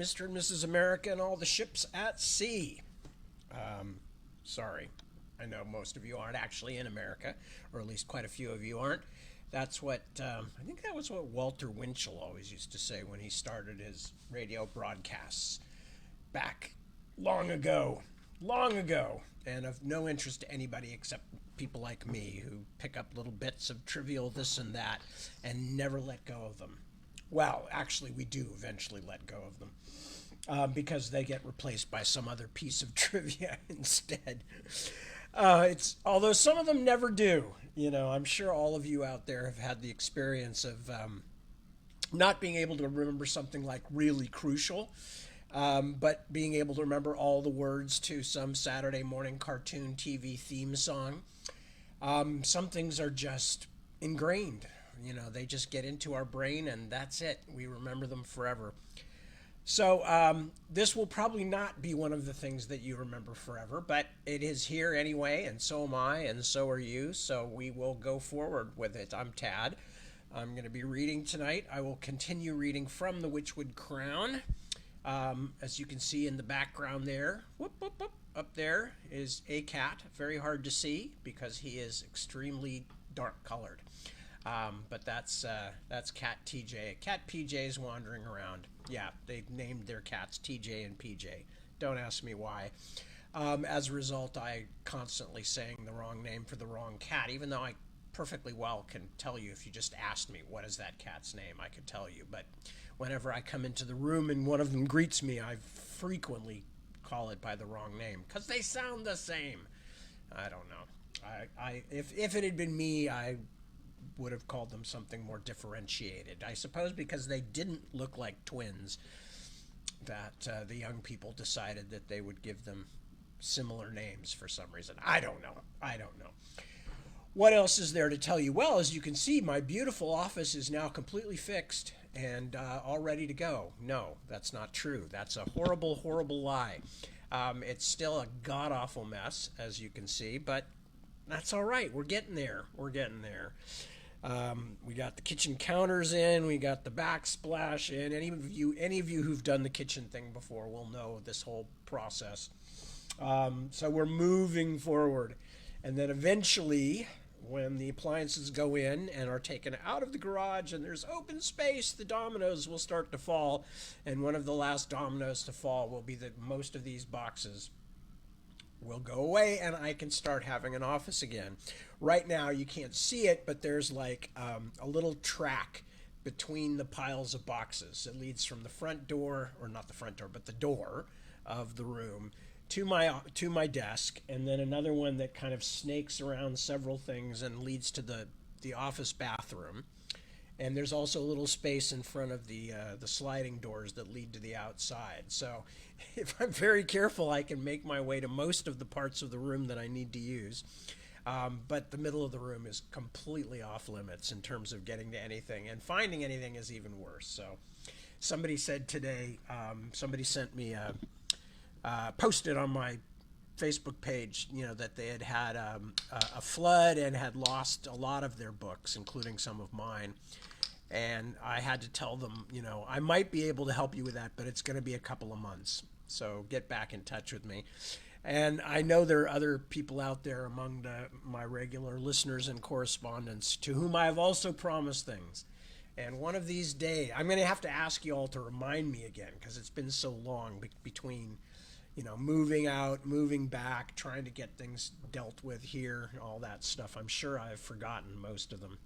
Mr. and Mrs. America and all the ships at sea. Sorry. I know most of you aren't actually in America, or at least quite a few of you aren't. That's what, I think that was what Walter Winchell always used to say when he started his radio broadcasts back long ago, and of no interest to anybody except people like me who pick up little bits of trivial this and that and never let go of them. Well, actually, we do eventually let go of them because they get replaced by some other piece of trivia instead. It's although some of them never do. I'm sure all of you out there have had the experience of not being able to remember something like really crucial, but being able to remember all the words to some Saturday morning cartoon TV theme song. Some things are just ingrained. They just get into our brain and that's it. We remember them forever. So this will probably not be one of the things that you remember forever, but it is here anyway, and so am I, and so are you. So we will go forward with it. I'm Tad. I'm going to be reading tonight. I will continue reading from the Witchwood Crown. As you can see in the background there, whoop, whoop, whoop, up there is a cat. Very hard to see because he is extremely dark colored. But that's Cat TJ. Cat PJ's wandering around. Yeah, they've named their cats TJ and PJ. Don't ask me why. As a result, I constantly saying the wrong name for the wrong cat, even though I perfectly well can tell you if you just asked me what is that cat's name, I could tell you. But whenever I come into the room and one of them greets me, I frequently call it by the wrong name because they sound the same. I don't know. If it had been me, I would have called them something more differentiated. I suppose because they didn't look like twins, that the young people decided that they would give them similar names for some reason. I don't know. What else is there to tell you? Well, as you can see, my beautiful office is now completely fixed and all ready to go. No, that's not true. That's a horrible, horrible lie. It's still a god-awful mess, as you can see, but that's all right. We're getting there. We got the kitchen counters in. We got the backsplash in. Any of you who've done the kitchen thing before will know this whole process. So we're moving forward. And then eventually, when the appliances go in and are taken out of the garage and there's open space, the dominoes will start to fall. And one of the last dominoes to fall will be that most of these boxes will go away and I can start having an office again. Right now you can't see it, but there's like a little track between the piles of boxes. It leads from the front door, or not the front door, but the door of the room to my desk, and then another one that kind of snakes around several things and leads to the office bathroom. And there's also a little space in front of the sliding doors that lead to the outside. So if I'm very careful, I can make my way to most of the parts of the room that I need to use. But the middle of the room is completely off limits in terms of getting to anything. And finding anything is even worse. So somebody said today, somebody sent me posted on my Facebook page, that they had a flood and had lost a lot of their books, including some of mine. And I had to tell them, I might be able to help you with that, but it's going to be a couple of months. So get back in touch with me. And I know there are other people out there among my regular listeners and correspondents to whom I have also promised things. And one of these days, I'm going to have to ask you all to remind me again, because it's been so long between moving out, moving back, trying to get things dealt with here, all that stuff. I'm sure I've forgotten most of them.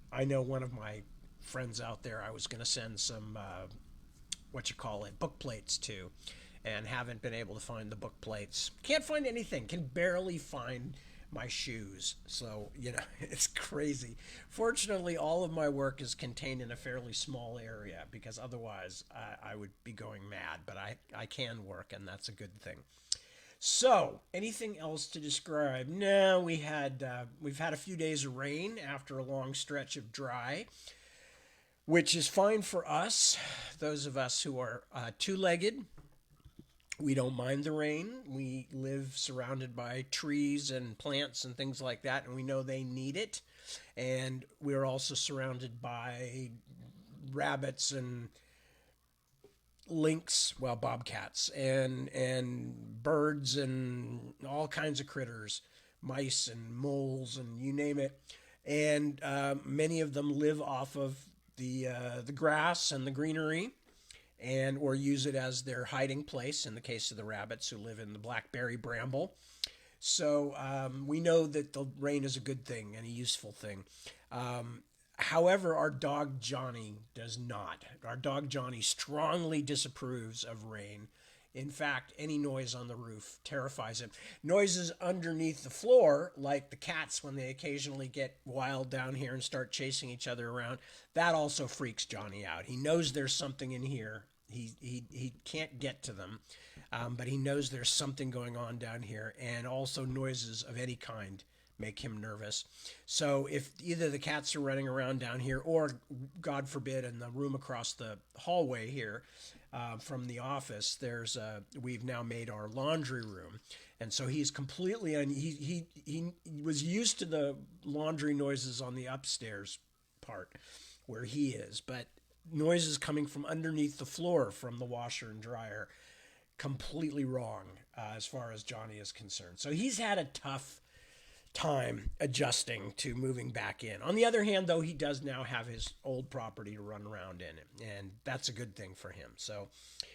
I know one of my friends out there I was going to send some, book plates to, and haven't been able to find the book plates. Can't find anything. Can barely find my shoes. So, it's crazy. Fortunately, all of my work is contained in a fairly small area because otherwise I would be going mad. But I can work, and that's a good thing. So, anything else to describe? No, we've had a few days of rain after a long stretch of dry, which is fine for us, those of us who are two-legged. We don't mind the rain. We live surrounded by trees and plants and things like that, and we know they need it. And we're also surrounded by rabbits and lynx, well, bobcats, and birds and all kinds of critters, mice and moles and you name it. And many of them live off of the grass and the greenery, and or use it as their hiding place. In the case of the rabbits, who live in the blackberry bramble. So we know that the rain is a good thing and a useful thing. However, our dog Johnny does not. Our dog Johnny strongly disapproves of rain. In fact, any noise on the roof terrifies him. Noises underneath the floor, like the cats when they occasionally get wild down here and start chasing each other around, that also freaks Johnny out. He knows there's something in here. He can't get to them, but he knows there's something going on down here, and also noises of any kind make him nervous. So if either the cats are running around down here, or God forbid, in the room across the hallway here from the office, we've now made our laundry room, and so he's completely he was used to the laundry noises on the upstairs part where he is, but noises coming from underneath the floor from the washer and dryer, completely wrong as far as Johnny is concerned. So he's had a tough time adjusting to moving back in. On the other hand, though, he does now have his old property to run around in, and that's a good thing for him. So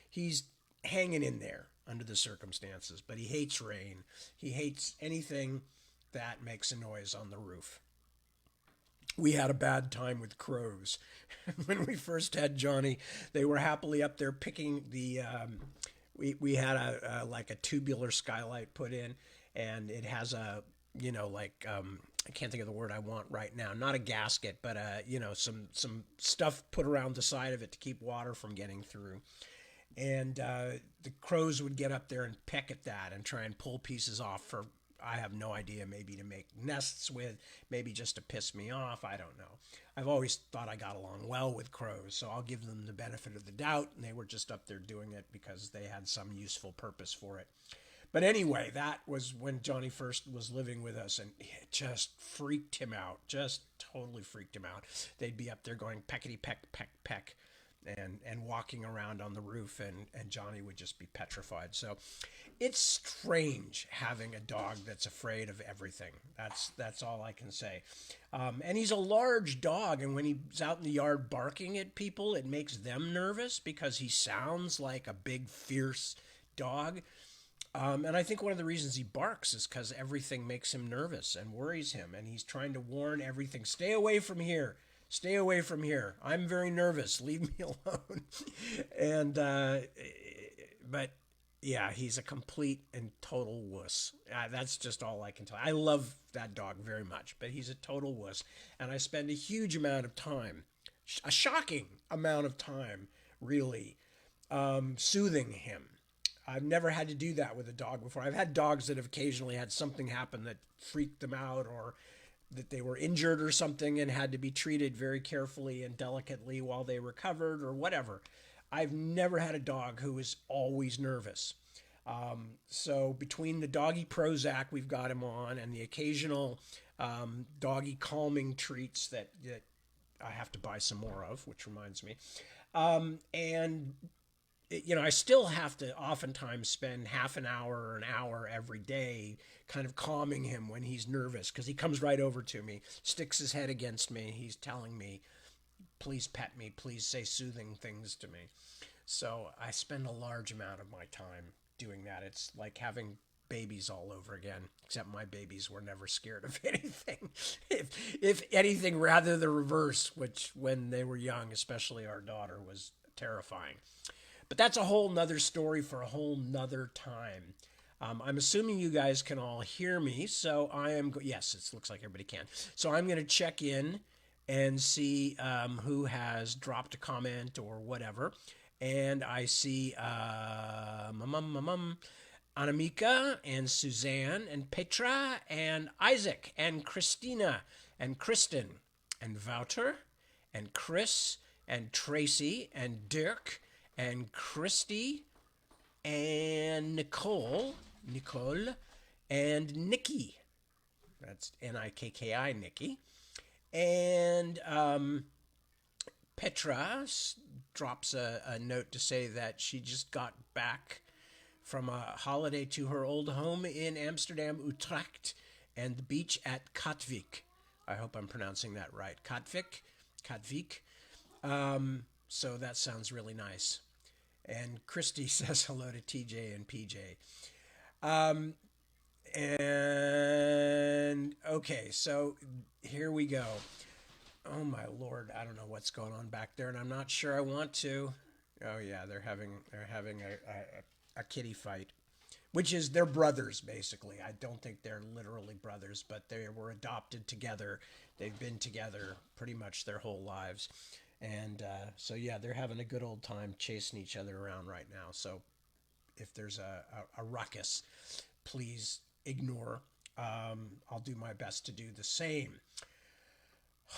he's hanging in there under the circumstances, but he hates rain. He hates anything that makes a noise on the roof. We had a bad time with crows. When we first had Johnny, they were happily up there picking we had like a tubular skylight put in, and it has a, like, I can't think of the word I want right now. Not a gasket, but some stuff put around the side of it to keep water from getting through. And the crows would get up there and peck at that and try and pull pieces off for, I have no idea, maybe to make nests with, maybe just to piss me off. I don't know. I've always thought I got along well with crows, so I'll give them the benefit of the doubt. And they were just up there doing it because they had some useful purpose for it. But anyway, that was when Johnny first was living with us, and it just freaked him out. Just totally freaked him out. They'd be up there going peckety peck, peck, peck, and walking around on the roof, and Johnny would just be petrified. So it's strange having a dog that's afraid of everything. That's all I can say. And he's a large dog, and when he's out in the yard barking at people, it makes them nervous because he sounds like a big, fierce dog. And I think one of the reasons he barks is because everything makes him nervous and worries him. And he's trying to warn everything, stay away from here. Stay away from here. I'm very nervous. Leave me alone. And, but yeah, he's a complete and total wuss. That's just all I can tell you. I love that dog very much, but he's a total wuss. And I spend a huge amount of time, a shocking amount of time, really, soothing him. I've never had to do that with a dog before. I've had dogs that have occasionally had something happen that freaked them out, or that they were injured or something and had to be treated very carefully and delicately while they recovered or whatever. I've never had a dog who was always nervous. So between the doggy Prozac we've got him on, and the occasional doggy calming treats that I have to buy some more of, which reminds me, and I still have to oftentimes spend half an hour or an hour every day kind of calming him when he's nervous, because he comes right over to me, sticks his head against me. He's telling me, please pet me, please say soothing things to me. So I spend a large amount of my time doing that. It's like having babies all over again, except my babies were never scared of anything. If anything, rather the reverse, which when they were young, especially our daughter, was terrifying. But that's a whole nother story for a whole nother time. I'm assuming you guys can all hear me, so yes, it looks like everybody can. So I'm going to check in and see who has dropped a comment or whatever. And I see Anamika and Suzanne and Petra and Isaac and Christina and Kristen and Wouter and Chris and Tracy and Dirk and Christy and Nicole and Nikki. That's Nikki. Nikki. And Petra, drops a note to say that she just got back from a holiday to her old home in Amsterdam, Utrecht, and the beach at Katwijk. I hope I'm pronouncing that right. Katwijk? Katwijk. So that sounds really nice. And Christy says hello to TJ and PJ. And okay, so here we go. Oh my lord, I don't know what's going on back there, and I'm not sure I want to. Oh yeah, they're having a kitty fight, which is they're brothers basically. I don't think they're literally brothers, but they were adopted together. They've been together pretty much their whole lives, and so yeah, they're having a good old time chasing each other around right now. So if there's a ruckus, please ignore. I'll do my best to do the same.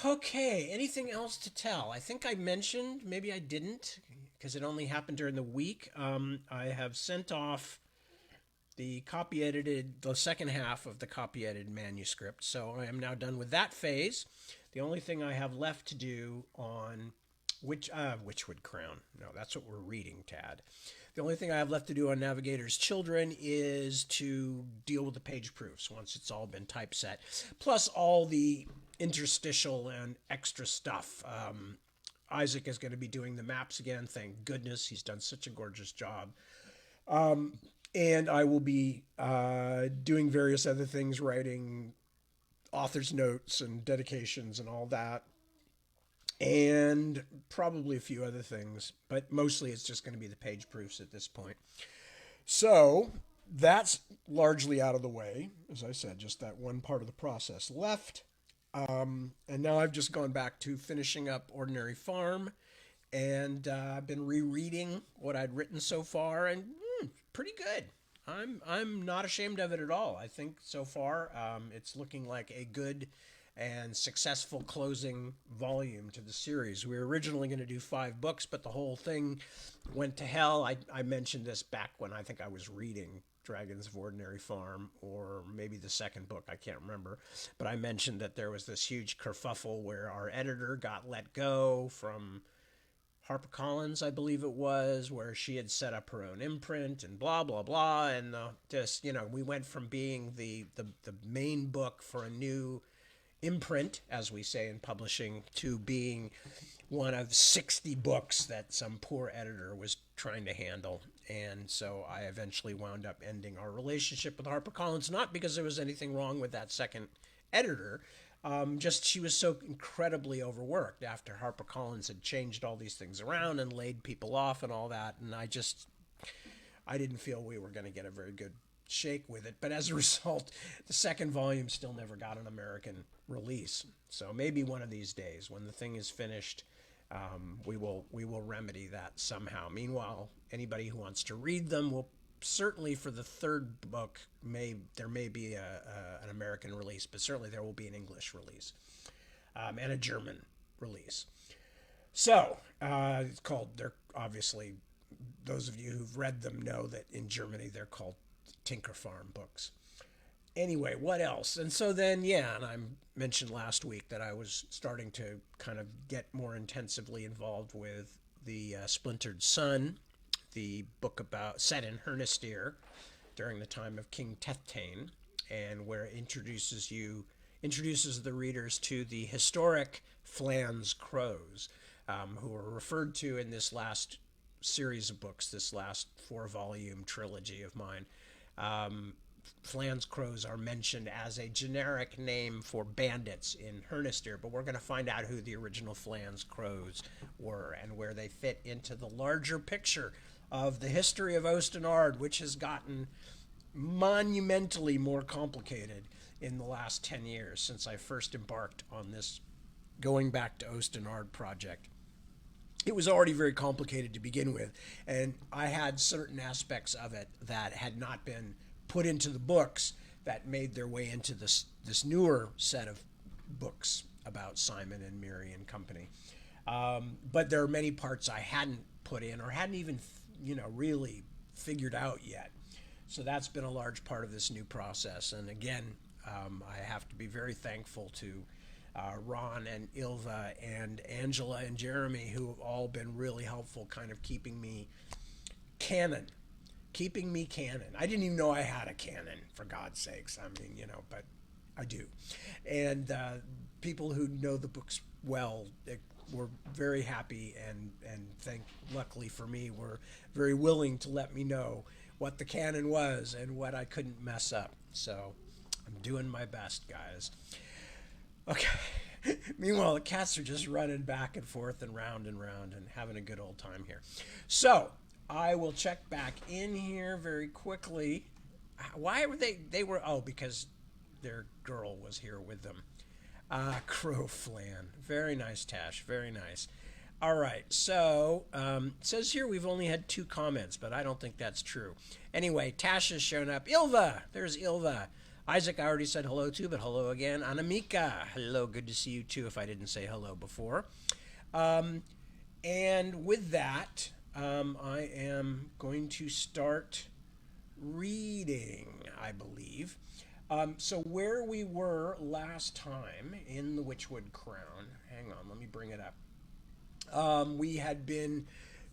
Okay, anything else to tell? I think I mentioned, maybe I didn't, because it only happened during the week. I have sent off the second half of the copy edited manuscript, so I am now done with that phase. The only thing I have left to do on Witchwood Crown. No, that's what we're reading, Tad. The only thing I have left to do on Navigator's Children is to deal with the page proofs once it's all been typeset, plus all the interstitial and extra stuff. Isaac is going to be doing the maps again. Thank goodness. He's done such a gorgeous job. And I will be doing various other things, writing author's notes and dedications and all that, and probably a few other things, but mostly it's just going to be the page proofs at this point. So that's largely out of the way. As I said, just that one part of the process left. And now I've just gone back to finishing up Ordinary Farm, and I've been rereading what I'd written so far, and pretty good. I'm not ashamed of it at all. I think so far it's looking like a good and successful closing volume to the series. We were originally going to do 5 books, but the whole thing went to hell. I mentioned this back when I think I was reading Dragons of Ordinary Farm, or maybe the second book, I can't remember. But I mentioned that there was this huge kerfuffle where our editor got let go from HarperCollins, I believe it was, where she had set up her own imprint and blah, blah, blah. And just, we went from being the main book for a new imprint, as we say in publishing, to being one of 60 books that some poor editor was trying to handle. And so I eventually wound up ending our relationship with HarperCollins, not because there was anything wrong with that second editor, just she was so incredibly overworked after HarperCollins had changed all these things around and laid people off and all that. And I didn't feel we were going to get a very good shake with it. But as a result, the second volume still never got an American release. So maybe one of these days, when the thing is finished, we will remedy that somehow. Meanwhile, anybody who wants to read them will certainly, for the third book, there may be an American release, but certainly there will be an English release and a German release. So it's called. They're obviously, those of you who've read them know that in Germany they're called Tinker Farm books. Anyway, what else? And so then, yeah, and I mentioned last week that I was starting to kind of get more intensively involved with the Splintered Sun, the book set in Hernistir during the time of King Tethtain, and where it introduces the readers to the historic Flans Crows, who are referred to in this last series of books, this last 4-volume trilogy of mine. Flans Crows are mentioned as a generic name for bandits in Hernistir, but we're going to find out who the original Flans Crows were and where they fit into the larger picture of the history of Ostenard, which has gotten monumentally more complicated in the last 10 years since I first embarked on this going back to Ostenard project. It was already very complicated to begin with, and I had certain aspects of it that had not been put into the books that made their way into this newer set of books about Simon and Mary and company. But there are many parts I hadn't put in or hadn't even really figured out yet. So that's been a large part of this new process. And again, I have to be very thankful to Ron and Ilva and Angela and Jeremy, who have all been really helpful, kind of canon, keeping me canon. I didn't even know I had a canon, for God's sakes. I mean, but I do. And people who know the books well were very happy and luckily for me, were very willing to let me know what the canon was and what I couldn't mess up. So I'm doing my best, guys. Okay. Meanwhile, the cats are just running back and round and having a good old time here. So I will check back in here very quickly. Why were they were, oh, because their girl was here with them. Crow Flan. Very nice, Tash. Very nice. All right. So it says here we've only had 2 comments, but I don't think that's true. Anyway, Tash has shown up. Ilva. There's Ilva. Isaac, I already said hello to, but hello again. Anamika. Hello. Good to see you too, if I didn't say hello before. And with that, I am going to start reading, I believe. So where we were last time in the Witchwood Crown, hang on, let me bring it up. We had been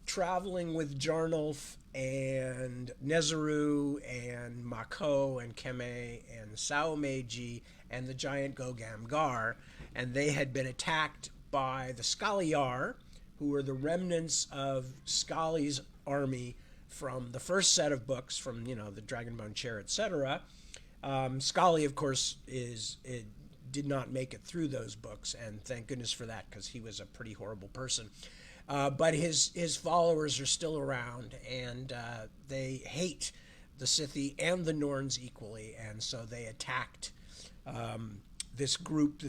traveling with Jarnulf and Nezaru and Mako and Keme and Saumeji and the giant Gogamgar, and they had been attacked by the Skaliar, who were the remnants of Skali's army from the first set of books, from the Dragonbone Chair, etc. Scully, of course, did not make it through those books, and thank goodness for that, because he was a pretty horrible person. But his followers are still around, and they hate the Scythi and the Norns equally, and so they attacked this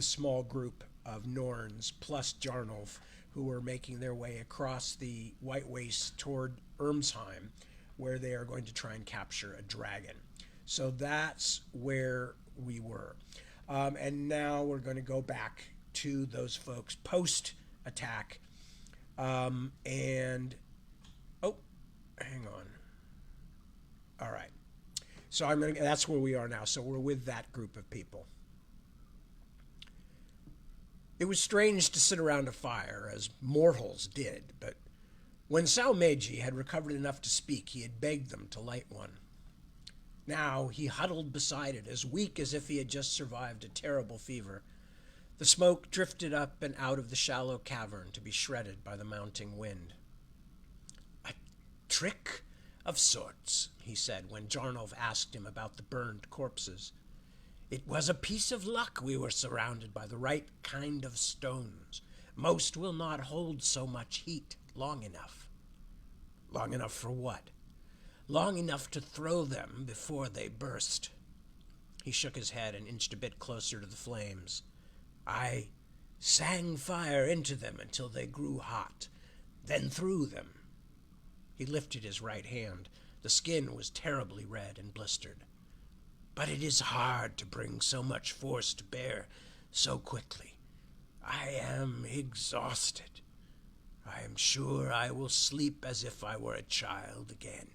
small group of Norns, plus Jarnulf, who were making their way across the White Waste toward Ermsheim, where they are going to try and capture a dragon. So that's where we were. And now we're going to go back to those folks post-attack. And, oh, hang on. All right. So that's where we are now. So we're with that group of people. It was strange to sit around a fire, as mortals did, but when Saumeji had recovered enough to speak, he had begged them to light one. Now he huddled beside it, as weak as if he had just survived a terrible fever. The smoke drifted up and out of the shallow cavern to be shredded by the mounting wind. "A trick of sorts," he said when Jarnulf asked him about the burned corpses. "It was a piece of luck we were surrounded by the right kind of stones. Most will not hold so much heat long enough." "Long enough for what?" "Long enough to throw them before they burst." He shook his head and inched a bit closer to the flames. "I sang fire into them until they grew hot, then threw them." He lifted his right hand. The skin was terribly red and blistered. "But it is hard to bring so much force to bear so quickly. I am exhausted. I am sure I will sleep as if I were a child again."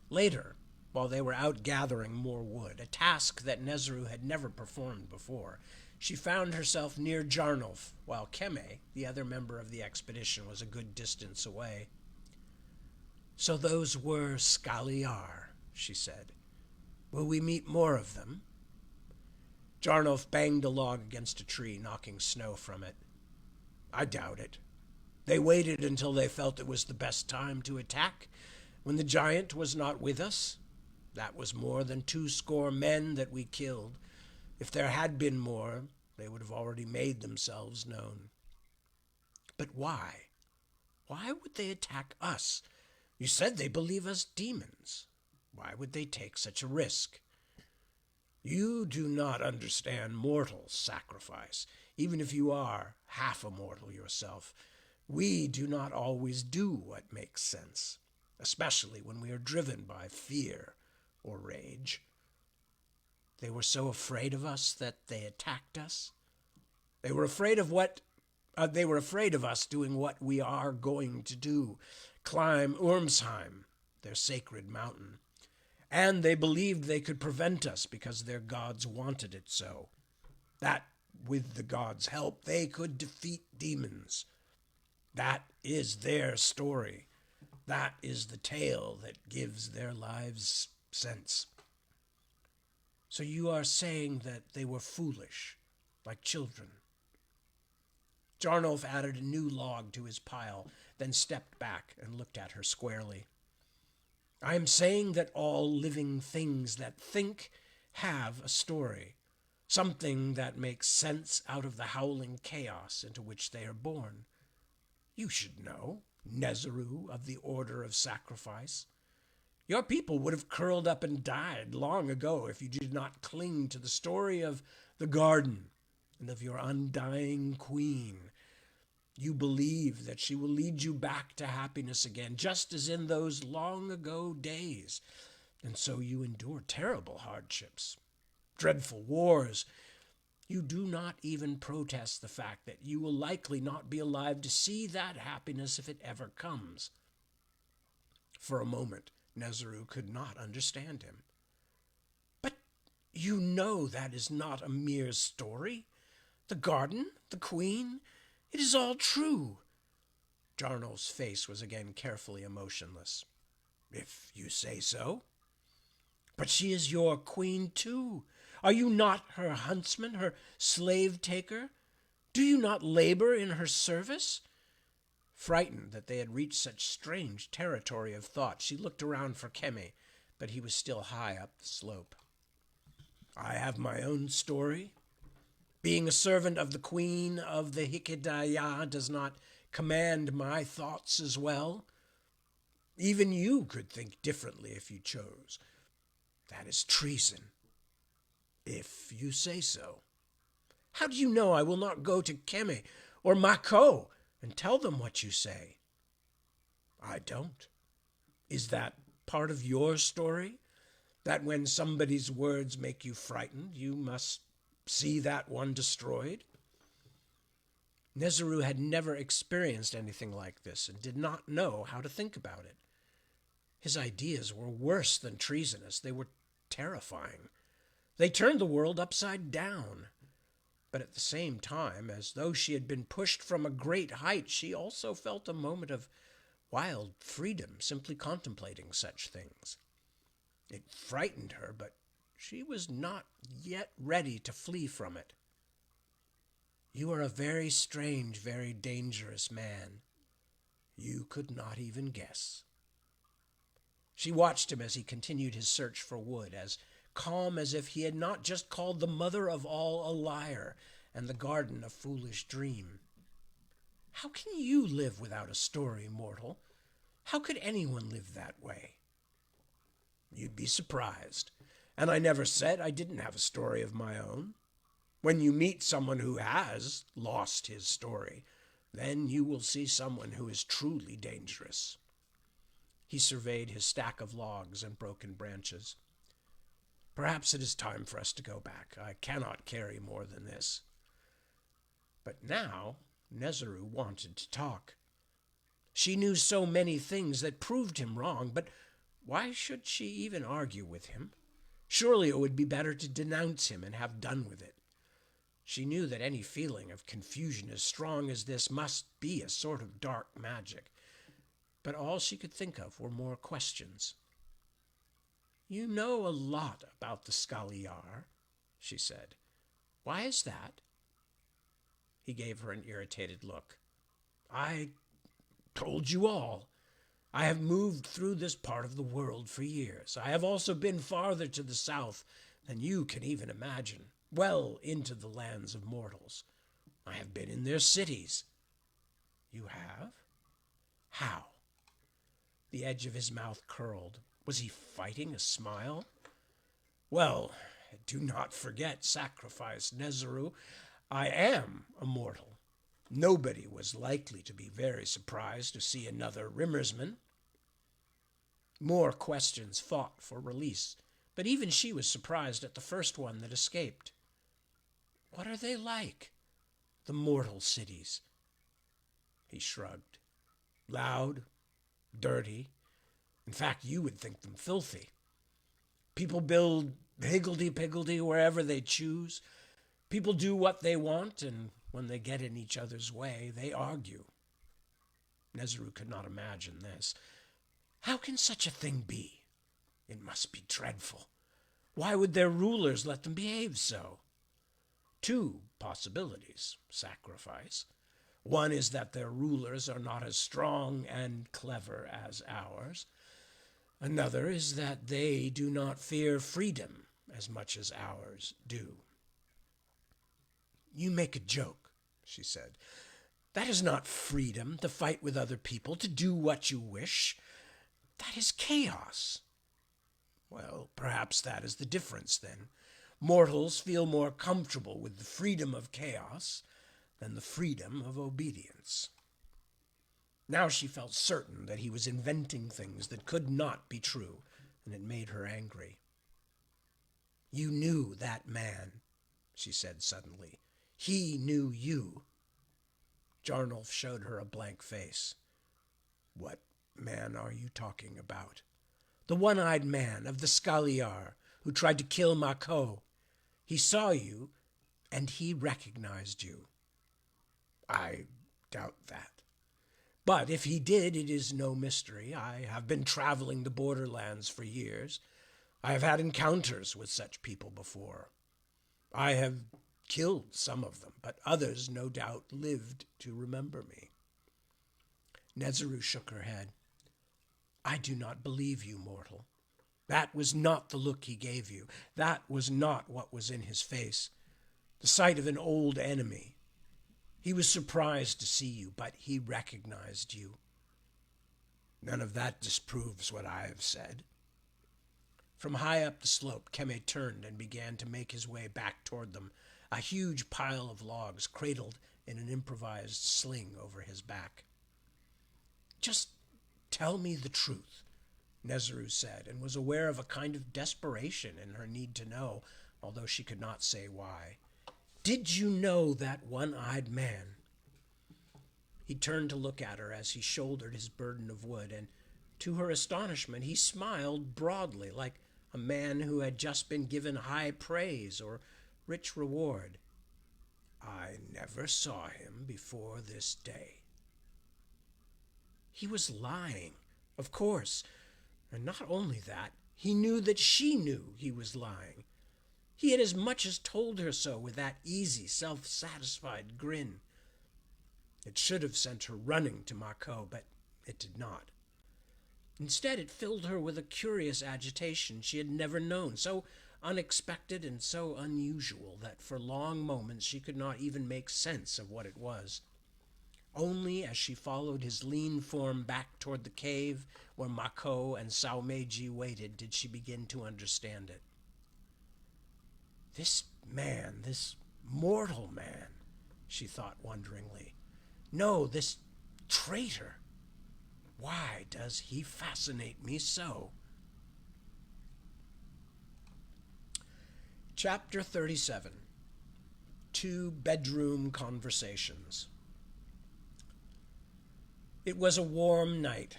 Later, while they were out gathering more wood, a task that Nezaru had never performed before, she found herself near Jarnulf, while Keme, the other member of the expedition, was a good distance away. "So those were Skaliar," she said. "Will we meet more of them?" Jarnulf banged a log against a tree, knocking snow from it. "I doubt it. They waited until they felt it was the best time to attack, when the giant was not with us. That was more than 20 men that we killed. If there had been more, they would have already made themselves known." "But why? Why would they attack us? You said they believe us demons. Why would they take such a risk?" "You do not understand mortal sacrifice, even if you are half a mortal yourself. We do not always do what makes sense, especially when we are driven by fear or rage. They were so afraid of us that they attacked us. They were afraid of us doing what we are going to do, climb Urmsheim, their sacred mountain. And they believed they could prevent us because their gods wanted it so. that with the gods' help they could defeat demons. That is their story. That is the tale that gives their lives sense. So you are saying that they were foolish, like children. Jarnolf added a new log to his pile, then stepped back and looked at her squarely. I am saying that all living things that think have a story, something that makes sense out of the howling chaos into which they are born. You should know, Nezeru of the Order of Sacrifice. Your people would have curled up and died long ago if you did not cling to the story of the garden and of your undying queen. You believe that she will lead you back to happiness again, just as in those long ago days. And so you endure terrible hardships, dreadful wars. You do not even protest the fact that you will likely not be alive to see that happiness if it ever comes. For a moment, Nezeru could not understand him. But you know that is not a mere story. The garden, the queen, it is all true. Jarnolf's face was again carefully emotionless. If you say so. But she is your queen too. Are you not her huntsman, her slave-taker? Do you not labor in her service? Frightened that they had reached such strange territory of thought, she looked around for Kemi, but he was still high up the slope. I have my own story. Being a servant of the queen of the Hikedaya does not command my thoughts as well. Even you could think differently if you chose. That is treason, if you say so. How do you know I will not go to Kemi or Mako and tell them what you say? I don't. Is that part of your story? That when somebody's words make you frightened, you must see that one destroyed? Nezeru had never experienced anything like this and did not know how to think about it. His ideas were worse than treasonous. They were terrifying. They turned the world upside down. But at the same time, as though she had been pushed from a great height, she also felt a moment of wild freedom simply contemplating such things. It frightened her, but she was not yet ready to flee from it. You are a very strange, very dangerous man. You could not even guess. She watched him as he continued his search for wood, as calm as if he had not just called the mother of all a liar and the garden a foolish dream. How can you live without a story, mortal? How could anyone live that way? You'd be surprised. And I never said I didn't have a story of my own. When you meet someone who has lost his story, then you will see someone who is truly dangerous. He surveyed his stack of logs and broken branches. Perhaps it is time for us to go back. I cannot carry more than this. But now Nezeru wanted to talk. She knew so many things that proved him wrong, but why should she even argue with him? Surely it would be better to denounce him and have done with it. She knew that any feeling of confusion as strong as this must be a sort of dark magic, but all she could think of were more questions. You know a lot about the Skaliar, she said. Why is that? He gave her an irritated look. I told you all. I have moved through this part of the world for years. I have also been farther to the south than you can even imagine, well into the lands of mortals. I have been in their cities. You have? How? The edge of his mouth curled. Was he fighting a smile? Well, do not forget, sacrifice Nezeru. I am a mortal. Nobody was likely to be very surprised to see another Rimmersman. More questions fought for release, but even she was surprised at the first one that escaped. What are they like, the mortal cities? He shrugged. Loud, dirty. In fact, you would think them filthy. People build higgledy-piggledy wherever they choose. People do what they want, and when they get in each other's way, they argue. Nezru could not imagine this. How can such a thing be? It must be dreadful. Why would their rulers let them behave so? Two possibilities: sacrifice. One is that their rulers are not as strong and clever as ours. Another is that they do not fear freedom as much as ours do. You make a joke, she said. That is not freedom, to fight with other people, to do what you wish. That is chaos. Well, perhaps that is the difference, then. Mortals feel more comfortable with the freedom of chaos than the freedom of obedience. Now she felt certain that he was inventing things that could not be true, and it made her angry. You knew that man, she said suddenly. He knew you. Jarnulf showed her a blank face. What man are you talking about? The one-eyed man of the Scaliar who tried to kill Mako. He saw you, and he recognized you. I doubt that. But if he did, it is no mystery. I have been traveling the borderlands for years. I have had encounters with such people before. I have killed some of them, but others no doubt lived to remember me. Nezru shook her head. I do not believe you, mortal. That was not the look he gave you. That was not what was in his face. The sight of an old enemy. He was surprised to see you, but he recognized you. None of that disproves what I have said. From high up the slope, Keme turned and began to make his way back toward them, a huge pile of logs cradled in an improvised sling over his back. Just tell me the truth, Nezru said, and was aware of a kind of desperation in her need to know, although she could not say why. Did you know that one-eyed man? He turned to look at her as he shouldered his burden of wood, and to her astonishment he smiled broadly, like a man who had just been given high praise or rich reward. I never saw him before this day. He was lying, of course, and not only that, he knew that she knew he was lying. He had as much as told her so with that easy, self-satisfied grin. It should have sent her running to Mako, but it did not. Instead, it filled her with a curious agitation she had never known, so unexpected and so unusual that for long moments she could not even make sense of what it was. Only as she followed his lean form back toward the cave where Mako and Saumeiji waited did she begin to understand it. This man, this mortal man, she thought wonderingly. No, this traitor. Why does he fascinate me so? Chapter 37. 2-bedroom conversations. It was a warm night.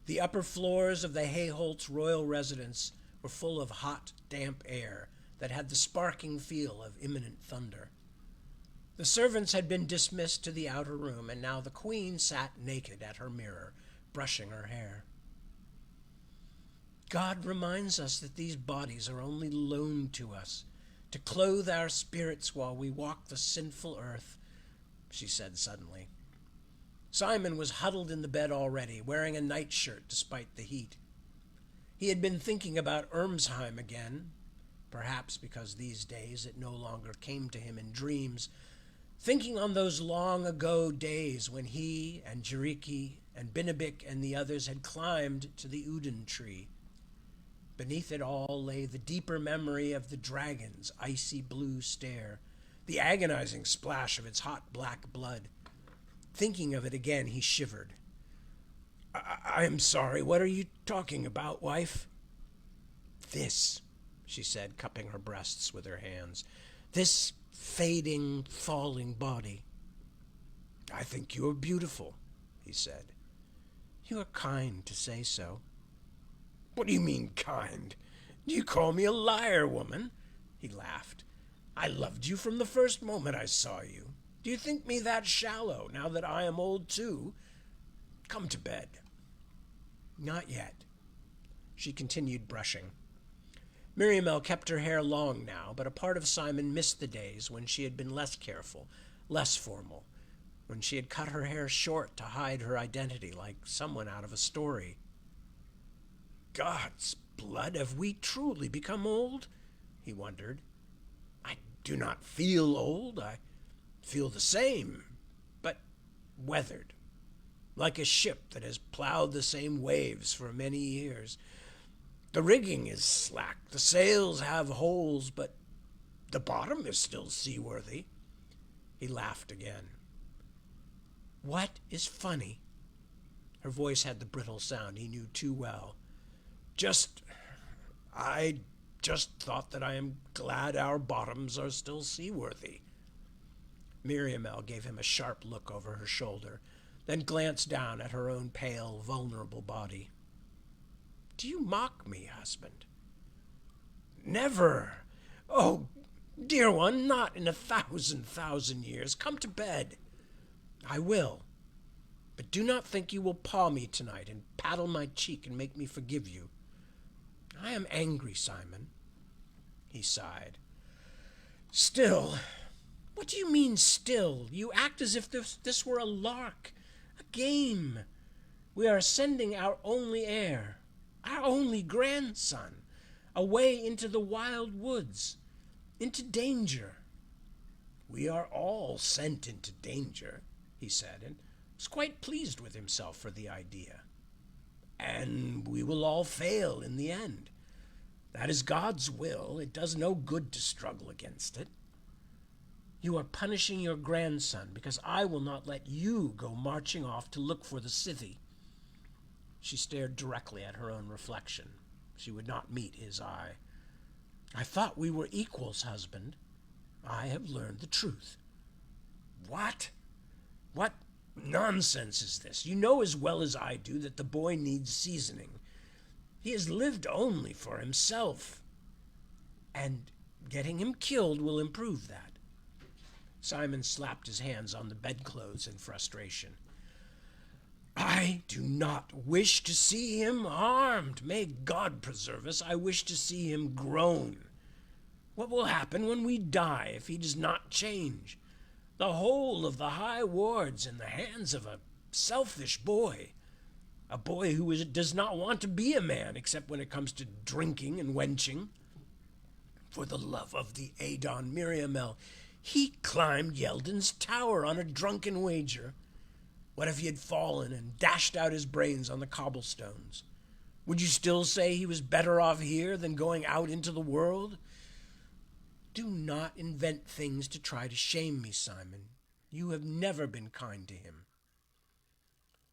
The upper floors of the Hayholt's royal residence were full of hot, damp air that had the sparking feel of imminent thunder. The servants had been dismissed to the outer room, and now the queen sat naked at her mirror, brushing her hair. God reminds us that these bodies are only loaned to us, to clothe our spirits while we walk the sinful earth, she said suddenly. Simon was huddled in the bed already, wearing a nightshirt despite the heat. He had been thinking about Ermsheim again, perhaps because these days it no longer came to him in dreams, thinking on those long-ago days when he and Jiriki and Binabik and the others had climbed to the Uden tree. Beneath it all lay the deeper memory of the dragon's icy blue stare, the agonizing splash of its hot black blood. Thinking of it again, he shivered. I'm sorry, what are you talking about, wife? This, she said, cupping her breasts with her hands. This fading, falling body. I think you are beautiful, he said. You are kind to say so. What do you mean, kind? Do you call me a liar, woman? He laughed. I loved you from the first moment I saw you. Do you think me that shallow, now that I am old too? Come to bed." "Not yet." She continued brushing. Miriamel kept her hair long now, but a part of Simon missed the days when she had been less careful, less formal, when she had cut her hair short to hide her identity like someone out of a story. "God's blood, have we truly become old?" he wondered. "I do not feel old. I feel the same, but weathered, like a ship that has plowed the same waves for many years. The rigging is slack, the sails have holes, but the bottom is still seaworthy." He laughed again. "What is funny?" Her voice had the brittle sound he knew too well. I just thought that I am glad our bottoms are still seaworthy." Miriamel gave him a sharp look over her shoulder, then glanced down at her own pale, vulnerable body. "Do you mock me, husband?" "Never. Oh, dear one, not in 1,000 years. Come to bed." "I will. But do not think you will paw me tonight and paddle my cheek and make me forgive you. I am angry, Simon." He sighed. "Still." "What do you mean, still? You act as if this were a lark, a game. We are sending our only heir, our only grandson, away into the wild woods, into danger." "We are all sent into danger," he said, and was quite pleased with himself for the idea. "And we will all fail in the end. That is God's will. It does no good to struggle against it." "You are punishing your grandson because I will not let you go marching off to look for the cithy." She stared directly at her own reflection. She would not meet his eye. "I thought we were equals, husband. I have learned the truth." "What? What nonsense is this? You know as well as I do that the boy needs seasoning. He has lived only for himself, and getting him killed will improve that." Simon slapped his hands on the bedclothes in frustration. "I do not wish to see him harmed. May God preserve us. I wish to see him grown. What will happen when we die if he does not change? The whole of the high ward's in the hands of a selfish boy, a boy who does not want to be a man except when it comes to drinking and wenching. For the love of the Adon, Miriamel, he climbed Yeldon's tower on a drunken wager. What if he had fallen and dashed out his brains on the cobblestones? Would you still say he was better off here than going out into the world? Do not invent things to try to shame me, Simon. You have never been kind to him."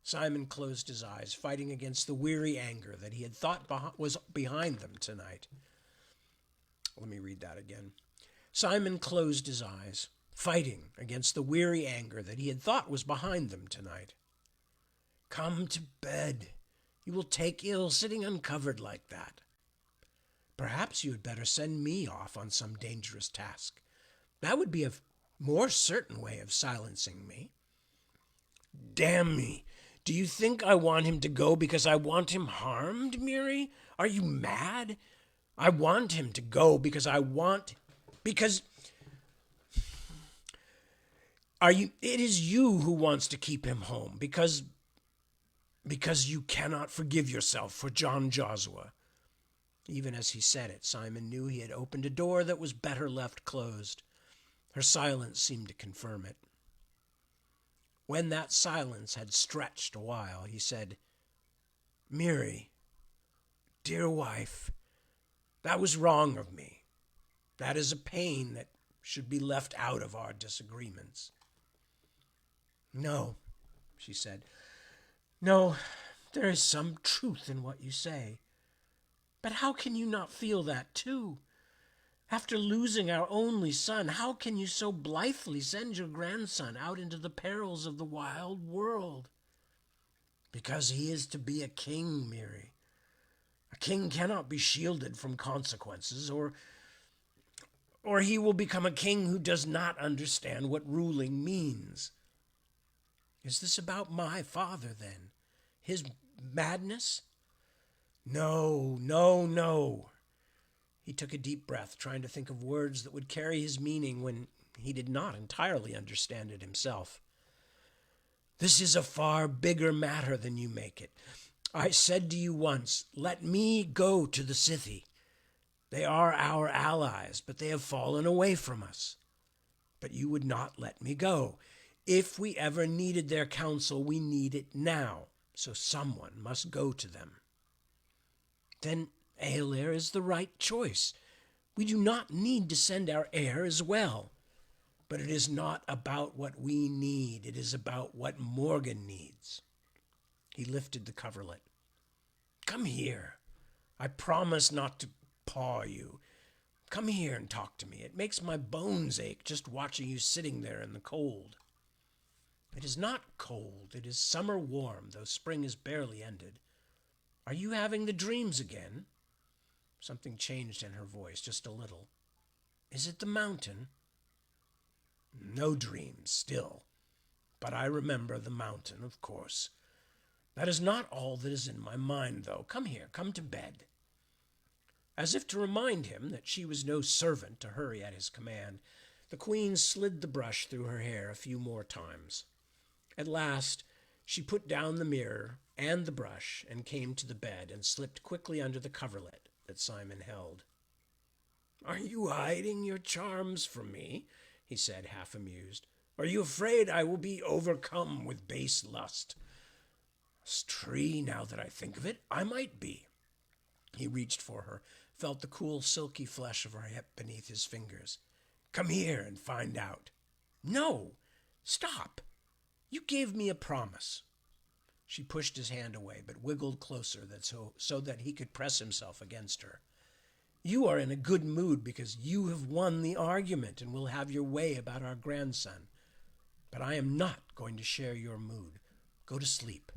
Simon closed his eyes, fighting against the weary anger that he had thought was behind them tonight. Let me read that again. Simon closed his eyes, fighting against the weary anger that he had thought was behind them tonight. "Come to bed. You will take ill sitting uncovered like that. Perhaps you had better send me off on some dangerous task. That would be a more certain way of silencing me." "Damn me! Do you think I want him to go because I want him harmed, Miri? Are you mad? I want him to go because it is you who wants to keep him home because you cannot forgive yourself for John Josua." Even as he said it, Simon knew he had opened a door that was better left closed. Her silence seemed to confirm it. When that silence had stretched a while, he said, "Miri, dear wife, that was wrong of me. That is a pain that should be left out of our disagreements." "No," she said. "No, there is some truth in what you say. But how can you not feel that too? After losing our only son, how can you so blithely send your grandson out into the perils of the wild world?" "Because he is to be a king, Miri. A king cannot be shielded from consequences, or or he will become a king who does not understand what ruling means. Is this about my father, then? His madness? No, no, no. He took a deep breath, trying to think of words that would carry his meaning when he did not entirely understand it himself. This is a far bigger matter than you make it. I said to you once, let me go to the Scythi. They are our allies, but they have fallen away from us. But you would not let me go. If we ever needed their counsel, we need it now, so someone must go to them. Then Aelair is the right choice. We do not need to send our heir as well. But it is not about what we need. It is about what Morgan needs. He lifted the coverlet. Come here. I promise not to paw you. Come here and talk to me. It makes my bones ache just watching you sitting there in the cold. It is not cold. It is summer warm, though spring is barely ended. Are you having the dreams again? Something changed in her voice, just a little. Is it the mountain? No dreams, still. But I remember the mountain, of course. That is not all that is in my mind, though. Come here, come to bed. As if to remind him that she was no servant to hurry at his command, the queen slid the brush through her hair a few more times. At last, she put down the mirror and the brush and came to the bed and slipped quickly under the coverlet that Simon held. Are you hiding your charms from me? He said, half amused. Are you afraid I will be overcome with base lust? Tree, now that I think of it, I might be. He reached for her, felt the cool, silky flesh of her hip beneath his fingers. Come here and find out. No! Stop! You gave me a promise. She pushed his hand away, but wiggled closer so that he could press himself against her. You are in a good mood because you have won the argument and will have your way about our grandson. But I am not going to share your mood. Go to sleep.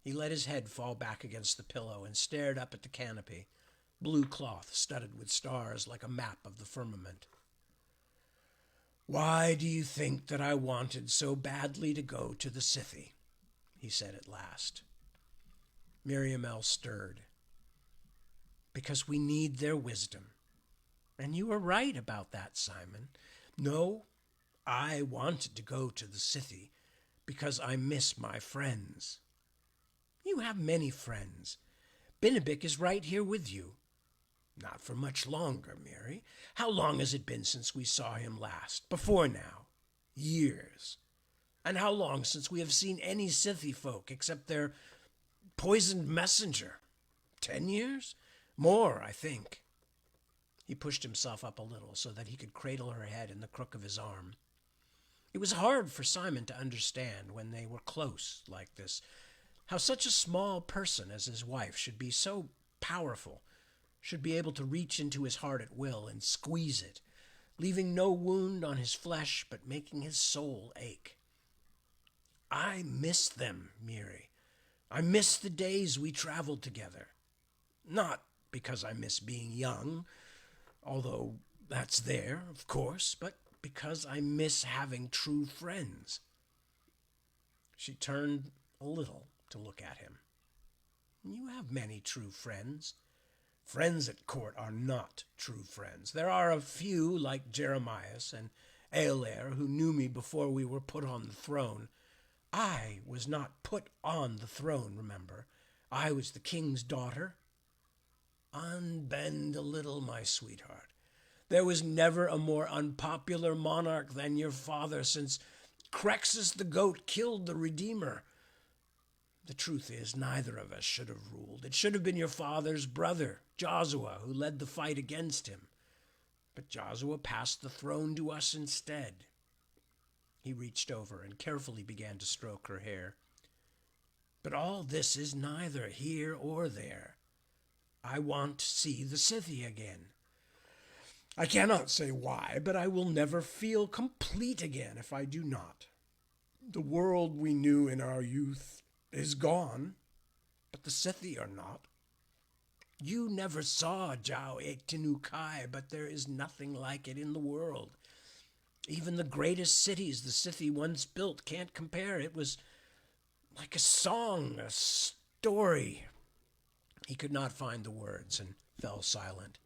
He let his head fall back against the pillow and stared up at the canopy, blue cloth studded with stars like a map of the firmament. Why do you think that I wanted so badly to go to the Scythi? He said at last. Miriamel stirred. Because we need their wisdom. And you are right about that, Simon. No, I wanted to go to the Scythi because I miss my friends. You have many friends. Bennebic is right here with you. Not for much longer, Mary. How long has it been since we saw him last? Before now? Years. And how long since we have seen any Scythi folk except their poisoned messenger? 10 years? More, I think. He pushed himself up a little so that he could cradle her head in the crook of his arm. It was hard for Simon to understand when they were close like this, how such a small person as his wife should be so powerful, should be able to reach into his heart at will and squeeze it, leaving no wound on his flesh but making his soul ache. I miss them, Miri. I miss the days we traveled together. Not because I miss being young, although that's there, of course, but because I miss having true friends. She turned a little to look at him. You have many true friends. Friends at court are not true friends. There are a few, like Jeremias and Aelair, who knew me before we were put on the throne. I was not put on the throne, remember. I was the king's daughter. Unbend a little, my sweetheart. There was never a more unpopular monarch than your father since Crexus the goat killed the Redeemer. The truth is, neither of us should have ruled. It should have been your father's brother, Josua, who led the fight against him. But Josua passed the throne to us instead. He reached over and carefully began to stroke her hair. But all this is neither here or there. I want to see the Scythi again. I cannot say why, but I will never feel complete again if I do not. The world we knew in our youth is gone, but the Scythi are not. You never saw Jiao Etinu Kai, but there is nothing like it in the world. Even the greatest cities the Scythi once built can't compare. It was like a song, a story. He could not find the words and fell silent.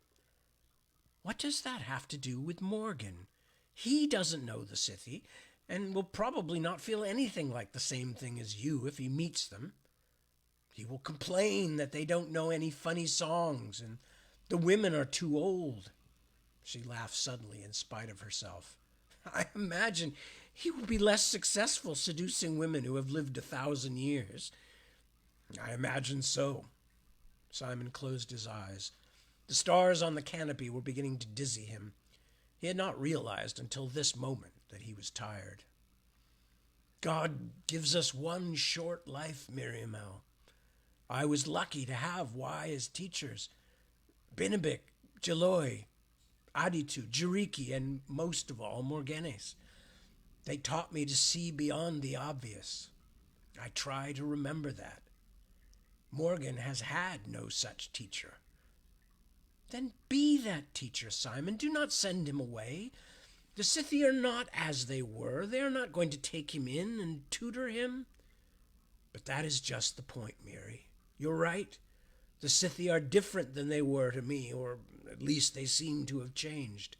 What does that have to do with Morgan? He doesn't know the Scythi, and will probably not feel anything like the same thing as you if he meets them. He will complain that they don't know any funny songs and the women are too old. She laughed suddenly in spite of herself. I imagine he will be less successful seducing women who have lived 1,000 years. I imagine so. Simon closed his eyes. The stars on the canopy were beginning to dizzy him. He had not realized until this moment that he was tired. God gives us one short life, Miriamel. I was lucky to have wise teachers. Binabik, Jaloi, Aditu, Jiriki, and most of all, Morgenes. They taught me to see beyond the obvious. I try to remember that. Morgan has had no such teacher. Then be that teacher, Simon. Do not send him away. The Scythi are not as they were. They are not going to take him in and tutor him. But that is just the point, Miri. You're right. The Scythi are different than they were to me, or at least they seem to have changed.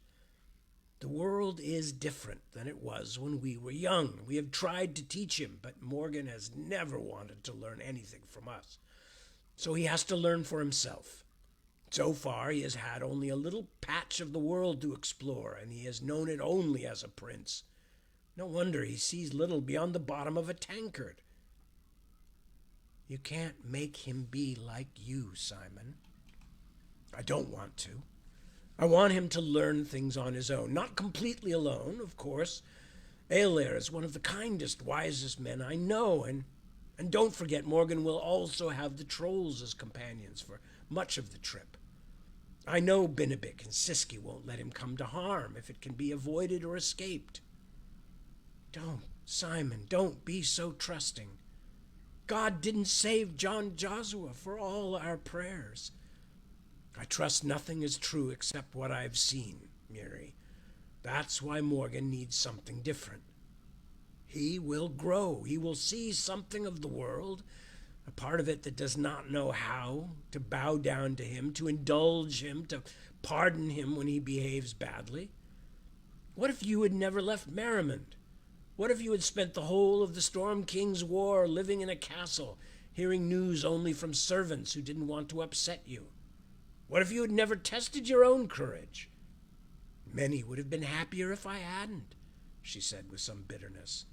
The world is different than it was when we were young. We have tried to teach him, but Morgan has never wanted to learn anything from us. So he has to learn for himself. So far, he has had only a little patch of the world to explore, and he has known it only as a prince. No wonder he sees little beyond the bottom of a tankard. You can't make him be like you, Simon. I don't want to. I want him to learn things on his own. Not completely alone, of course. Eilert is one of the kindest, wisest men I know, and don't forget, Morgan will also have the trolls as companions for much of the trip. I know Binabik and Siski won't let him come to harm if it can be avoided or escaped. Don't, Simon, don't be so trusting. God didn't save John Joshua for all our prayers. I trust nothing is true except what I've seen, Miri. That's why Morgan needs something different. He will grow. He will see something of the world, a part of it that does not know how to bow down to him, to indulge him, to pardon him when he behaves badly. What if you had never left Merrimond? What if you had spent the whole of the Storm King's War living in a castle, hearing news only from servants who didn't want to upset you? What if you had never tested your own courage? Many would have been happier if I hadn't, she said with some bitterness.